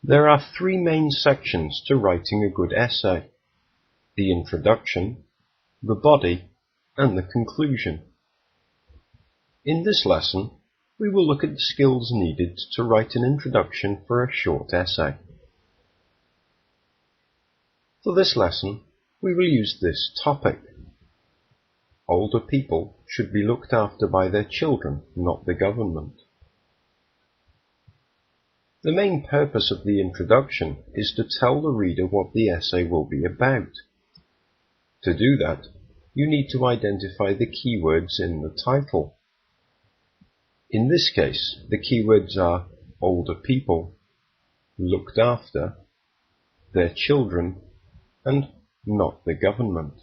There are three main sections to writing a good essay: the introduction, the body, and the conclusion. In this lesson, we will look at the skills needed to write an introduction for a short essay. For this lesson, we will use this topic. Older people should be looked after by their children, not the government. The main purpose of the introduction is to tell the reader what the essay will be about. To do that, you need to identify the keywords in the title. In this case, the keywords are older people, looked after, their children, and not the government.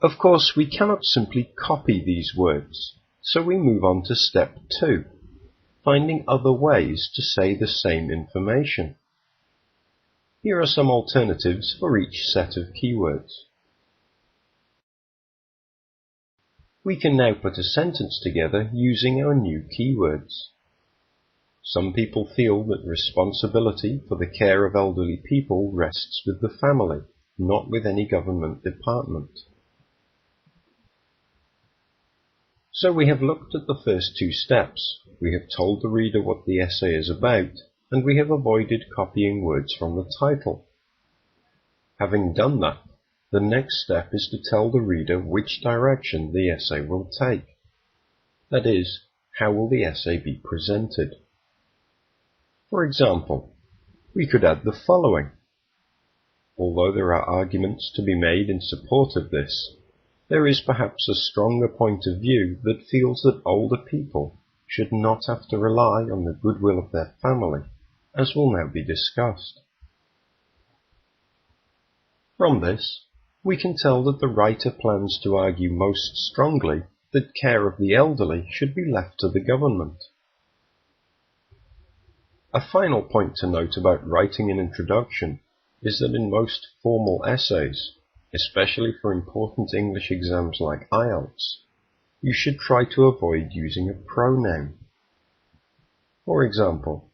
Of course, we cannot simply copy these words, so we move on to step 2, finding other ways to say the same information. Here are some alternatives for each set of keywords. We can now put a sentence together using our new keywords. Some people feel that responsibility for the care of elderly people rests with the family, not with any government department. So we have looked at the first two steps. We have told the reader what the essay is about, and we have avoided copying words from the title. Having done that, the next step is to tell the reader which direction the essay will take. That is, how will the essay be presented? For example, we could add the following. Although there are arguments to be made in support of this, there is perhaps a stronger point of view that feels that older people should not have to rely on the goodwill of their family, as will now be discussed. From this, we can tell that the writer plans to argue most strongly that care of the elderly should be left to the government. A final point to note about writing an introduction is that in most formal essays, especially for important English exams like IELTS, you should try to avoid using a pronoun. For example,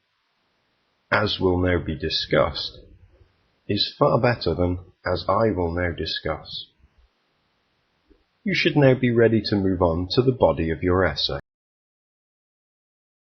as will now be discussed is far better than as I will now discuss. You should now be ready to move on to the body of your essay.